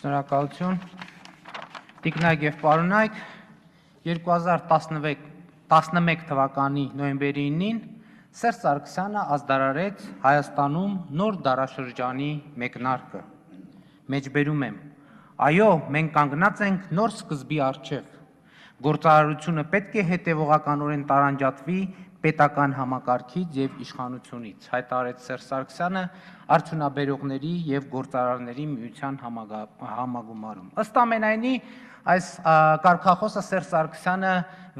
Շնորհակալություն, տիկնայք և պարոնայք, 2011 թվականի նոյեմբերի 9-ին Սերժ Սարգսյանը ազդարարեց Հայաստանում նոր դարաշրջանի մեկնարկը։ Մեջբերում եմ, այո, մենք կանգնած ենք նոր սկզբի առջև։ Գործարարությունը պետք է հետևողականորեն տարանջատվի պետական համակարգից և իշխանությունից, հայտարարեց Սերժ Սարգսյանը արդյունաբերողների և գործարարների միության համագումարում։ Ըստ ամենայնի, այս կարգախոսը Սերժ Սարգսյանը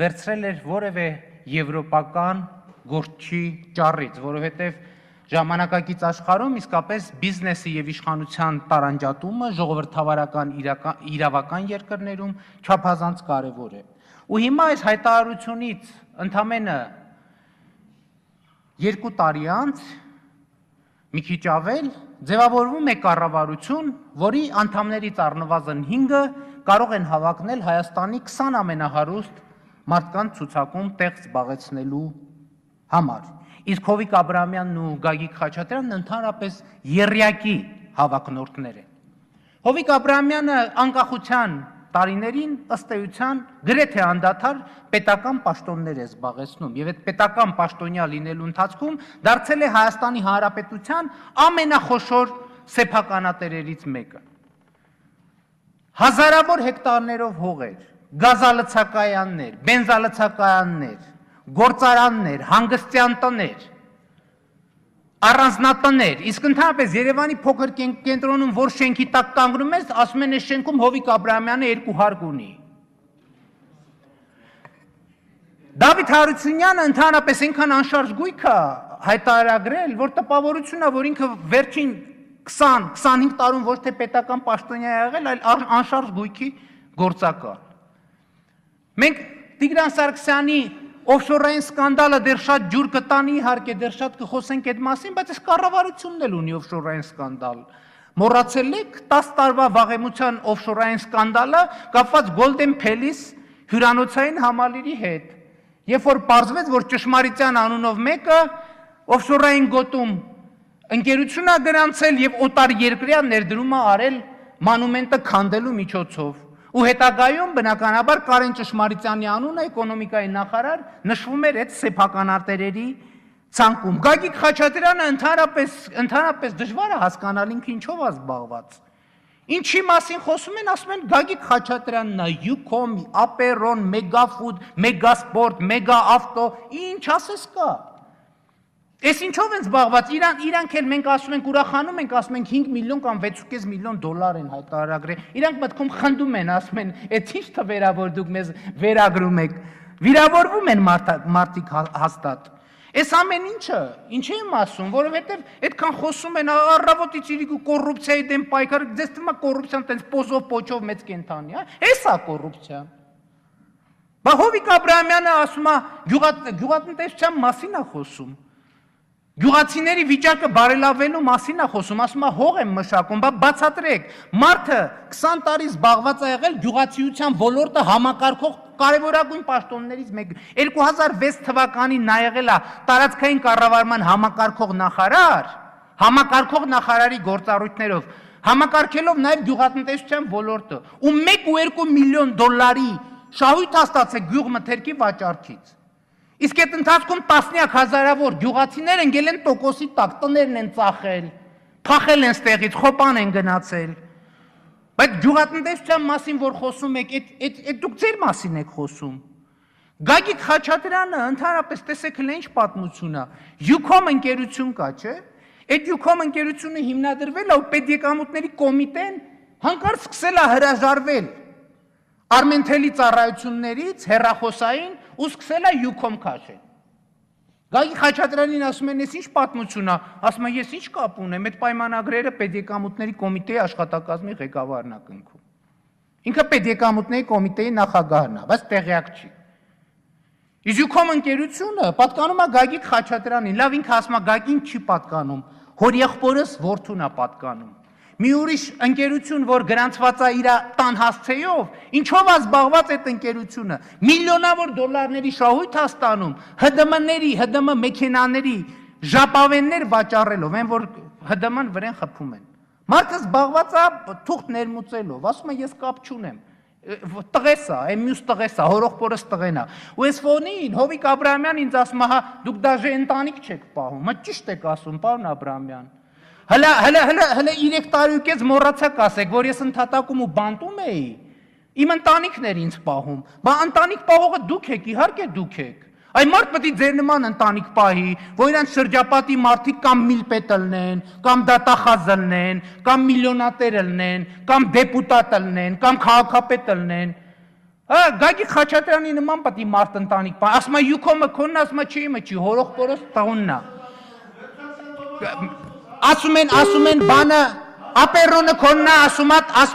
վերցրել էր որևէ եվրոպական գործչի ճառից, որովհետև ժամանակակից աշխարհում իսկապես բիզնեսի և իշխանության տարանջատումը ժողովրդավարական իրավական երկրներում չափազանց կարևոր է։ Ու հիմա այս հայտարարությունից ընդամենը 2 տարի անց, մի քիչ ավել, ձևավորվում է կառավարություն, որի անդամներից առնվազն 5-ը կարող են հավակնել Հայաստանի 20 ամենահարուստ մարդկանց ցուցակում տեղ զբաղեցնելու համար։ Իսկ Հովիկ Աբրահամյանն ու Գագիկ Խաչատրյանն ընդհանրապես եռյակի հավակնորդներ են։ Հովիկ Աբրահամյանը անկախության տարիներին ըստ էության գրեթե անդադար պետական պաշտոններ է զբաղեցնում եւ այդ պետական պաշտոնյա լինելու ընթացքում դարձել է Հայաստանի Հանրապետության ամենախոշոր սեփականատերերից մեկը։ Հազարավոր հեկտարներով հողեր, գազալցակայաններ, բենզալցակայաններ, գործարաններ, հանգստյան տներ, առանձնատներ, իսկ ընդհանրապես Երևանի փոքր կենտրոնում որ շենքի տակ կանգնում ես, ասում են այս շենքում Հովիկ Աբրահամյանը 2 հարկ ունի։ Դավիթ Հարությունյանը ընդհանրապես այնքան անշարժ գույք է հայտարարագրել, որ տպավորություն է, որ ինքը վերջին 20-25 տարում ոչ թե պետական պաշտոնյա է եղել, այլ անշարժ գույքի գործակալ։ Մենք Տիգրան Սարգսյանի օֆշորային սկանդալը դեռ շատ ջուր կտանի, իհարկե դեռ շատ կխոսենք այդ մասին, բայց այս կառավարությունն էլ ունի օֆշորային սկանդալ։ Մոռացել եք 10 տարվա վաղեմության օֆշորային սկանդալը կապված Golden Palace հյուրանոցային համալիրի հետ։ Երբ որ պարզվեց, որ Ճշմարիտյան անունով մեկը օֆշորային գոտում ընկերություն է գրանցել եւ օտար երկրյա ներդրում է արել մանումենտը քանդելու միջոցով։ Ու հետագայում բնականաբար Կարեն Ճշմարիտյանի անունը էկոնոմիկայի նախարար նշվում էր այդ սեփականատերերի ցանկում։ Գագիկ Խաչատրյանը ընդհանրապես դժվար է հասկանալ ինքը ինչով է զբաղված։ Ինչի մասին խոսում են, ասում են Գագիկ Խաչատրյանն է, Յուկոմ, Ապերոն, Մեգաֆուդ, Մեգասպորտ, Մեգաավտո, ինչ ասես կա։ Այս ինչով են զբաղված, իրանք էլ մենք ասում ենք ուրախանում ենք, ասում ենք 5 միլիոն կամ 6.5 միլիոն դոլար են հայտարարագրել, իրանք մտքում խնդում են, ասում են, այդ ինչ թվեր է, որ դուք մեզ վերագրում եք, վիրավորվում են մարդիկ հաստատ։ Այս ամեն ինչը, ինչ եմ ասում, որովհետև այդքան խոսում են առավոտից իրիկ ու կոռուպցիայի դեմ պայքար, ձեզ թվում է կոռուպցիան տենց պոզով պոչով մեծ կենթանի, էս է կոռուպցիան։ Բա Հովիկ Աբրահամյանը ասում է գյուղատնտեսության մասին է խոսում։ Գյուղացիների վիճակը բարելավելու մասին է խոսում, ասում է հող եմ մշակում, բա բացատրեք, մարդը 20 տարի զբաղված է եղել գյուղացիության ոլորտը համակարգող կարևորագույն պաշտոններից մեկը։ 2006 թվականին նա եղել է տարածքային կառավարման համակարգող նախարարի գործառույթներով, համակարգելով նաև գյուղատնտեսության ոլորտը, ու 1.2 միլիոն դոլարի շահույթ հաստատեց գյուղմթերքի վաճառքից։ Իսկ այդ ընթացքում տասնյակ հազարավոր գյուղացիներ ընկել են տոկոսի տակ, տներն են ծախել, փախել են ստեղից, խոպան են գնացել։ Բայց գյուղատնտեսության մասին որ խոսում եք, այդ դուք ձեր մասին եք խոսում։ Գագիկ Խաչատրյանը ընդհանրապես տեսեք հենց ինչ պատմություն է։ Յուկոմ ընկերություն կա, չէ՞։ Այդ Յուկոմ ընկերությունը հիմնադրվել է ու պետեկամուտների կոմիտեն հանկարծ սկսել է հրաժարվել Արմենթելի ծառայություններից հեռախոսային ու սկսել է Յուկոմ քաշել։ Գագիկ Խաչատրյանին ասում են, ես ինչ պատմություն է, ասում է, ես ինչ կապ ունեմ, այդ պայմանագրերը պետեկամուտների կոմիտեի աշխատակազմի ղեկավարն է կնքում։ Ինքը պետեկամուտների կոմիտեի նախագահն է, բայց տեղյակ չի։ Իսկ Յուկոմ ընկերությունը պատկանում է Գագիկ Խաչատրյանին, լավ ինքը ասում է Գագիկին չի պատկանում, հորեղբորս որդուն է պատկանում։ Մի ուրիշ ընկերություն, որ գրանցված է իր տան հասցեով, ինչով է զբաղված այդ ընկերությունը, միլիոնավոր դոլարների շահույթ է ստանում, ՀԴՄ մեքենաների ժապավեններ վաճառելով, այն որ ՀԴՄ-ն վրան խփում են։ Մարդը զբաղված է թուղթ ներմուծելով, ասում է ես կապ չունեմ։ Տղես է, այն մյուս տղես է, հորողբորս տղեն է։ Ու այս ֆոնին Հովիկ Աբրահամյանն ինձ ասում է, հա, դուք դաժե ընտանիք չեք պահում։ Մա ճիշտ եք ասում, պարոն Աբրահամյան։ Հələ 3 տարի ու կես մոռացաք ասեք, որ ես ընդհատակում ու բանտում էի։ Իմ ընտանիքն էր ինձ պահում։ Բա ընտանիք պահողը դուք եք, իհարկե դուք եք։ Այ մարդ պետք է ձեր նման ընտանիք պահի, որ իրանց շրջապատի մարդիկ կամ միլպետ լնեն, կամ դատախազ լնեն, կամ միլիոնատեր լնեն, կամ դեպուտատ լնեն, կամ քաղաքապետ լնեն։ Հա, Գագիկ Խաչատրյանի նման պետք է մարդ ընտանիք պահի։ Ասում է յուքոմը քոնն, ասում է չի իմը չի, հորողբորոս տղունն է։ Ասում են բանը ապերոնը քոնն է, ասում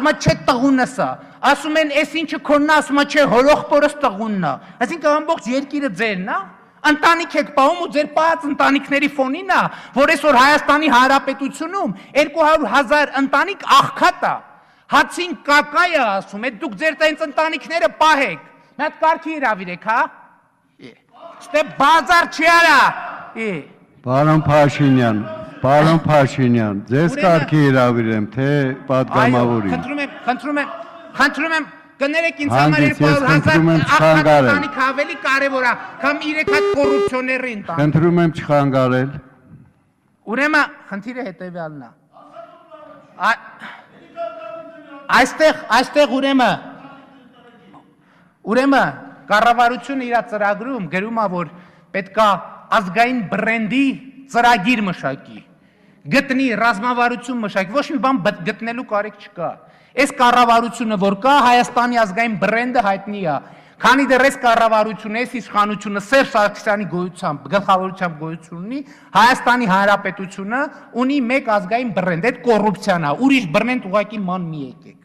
է չէ տղունս է։ Ասում են էս ինչը քոնն է, ասում է չէ հորողբորոս տղունն է։ Այսինքն ամբողջ երկիրը ձերն է, ընտանիք եք պահում ու ձեր պահած ընտանիքների ֆոնին է, որ այսօր Հայաստանի Հանրապետությունում 200,000 ընտանիք աղքատ է։ Հացին կակա է ասում, այդ դուք ձեր տենց ընտանիքները պահեք։ Մի հատ կարգի հրավիրեք, հա։ Ստե բազար չի արա։ Պարոն Փաշինյան, ձեզ կարգի հրավիրեմ, թե պատգամավորին։ Խնդրում եմ, կներեք ինձ համար 200,000 ընտանիք ավելի կարևոր է, քան 3 հատ կոռուպցիոների ընտանիք։ Խնդրում եմ չխանգարել։ Ուրեմն խնդիրը հետևյալն է։ Այստեղ ուրեմն կառավարությունը իր ծրագրում գրում է, որ պետքա ազգային բրենդի ծրագիր մշակի, գտնի ռազմավարություն մշակի, ոչ մի բան գտնելու կարիք չկա։ Այս կառավարությունը, որ կա, Հայաստանի ազգային բրենդը հայտնի է։ Քանի դեռ այս կառավարությունը, այս իշխանությունը Սերժ Սարգսյանի գոյությամբ, գլխավորությամբ գոյություն ունի, Հայաստանի Հանրապետությունը ունի մեկ ազգային բրենդ, այդ կոռուպցիան է, ուրիշ բրենդ ուղղակի ման մի եկեք։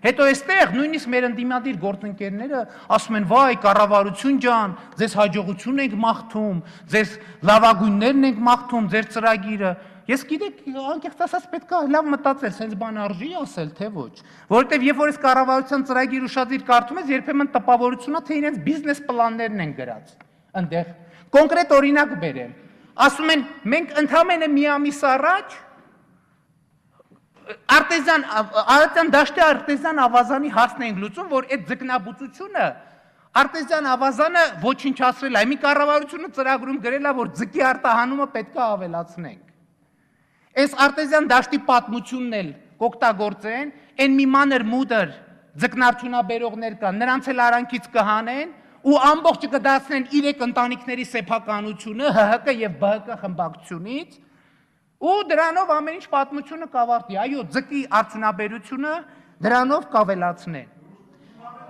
Հետո այստեղ նույնիսկ մեր ընդդիմադիր գործընկերները ասում են, վայ, կառավարություն ջան, ձեզ հաջողություն ենք մաղթում, ձեզ լավագույններն ենք մաղթում, ձեր ծրագիրը։ Ես գիտեք, անկեղծ ասած պետք է լավ մտածել, sense բան արժի ասել, թե ոչ։ Որովհետև երբ որ այս կառավարության ծրագիր ուշադիր կարդում ես, երբեմն տպավորությունա թե իրենց բիզնես պլաններն են գրած։ Այնտեղ կոնկրետ օրինակ բերեմ։ Ասում են, մենք ընդամենը մի ամիս առաջ Արտեզյան դաշտի արտեզյան ավազանի հարցն ենք լուծում, որ այդ ձկնաբուծությունը արտեզյան ավազանը ոչնչացրել է։ Մի կառավարությունը ծրագրում գրել է, որ ձկի արտահանումը պետք է ավելացնենք։ Այս արտեզյան դաշտի պատմությունն էլ կօգտագործեն, այն մի մանր մուդր ձկնարդյունաբերողներ կան, նրանց էլ արանքից կհանեն ու ամբողջը կդարձնեն 3 ընտանիքների սեփականությունը ՀՀԿ եւ ԲՀԿ խմբակցությունից ու դրանով ամեն ինչ պատմությունը կավարտի։ Այո, ձկի արդյունաբերությունը դրանով կավելացնեն։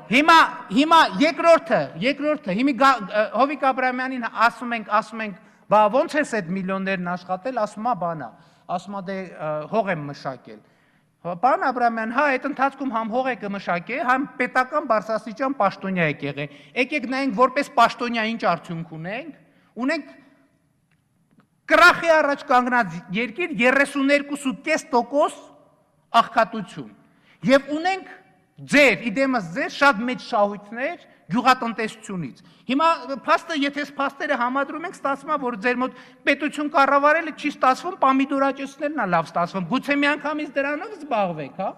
Հիմա երկրորդը, հիմա Հովիկ Աբրահամյանին ասում ենք, բա ոնց ես այդ միլիոններն աշխատել, ասում է բանա, ասում է դե հող եմ մշակել։ Պարոն Աբրահամյան, հա, այդ ընթացքում համ հող եք մշակել, համ պետական բարձրաստիճան պաշտոնյա եք եղել։ Եկեք նայենք որպես պաշտոնյա ինչ արդյունք ունենք կրախի առաջ կանգնած երկիր 32.5% աղքատություն եւ ունենք իդեմս ձեր շատ մեծ շահույթներ գյուղատնտեսությունից։ Հիմա փաստը, եթե փաստերը համադրում ենք, ստացվում է, որ ձեր մոտ պետություն կառավարելը չի ստացվում, պամիդորաճեցնելն է լավ ստացվում։ Գուցե մի անգամից դրանով զբաղվեք, հա։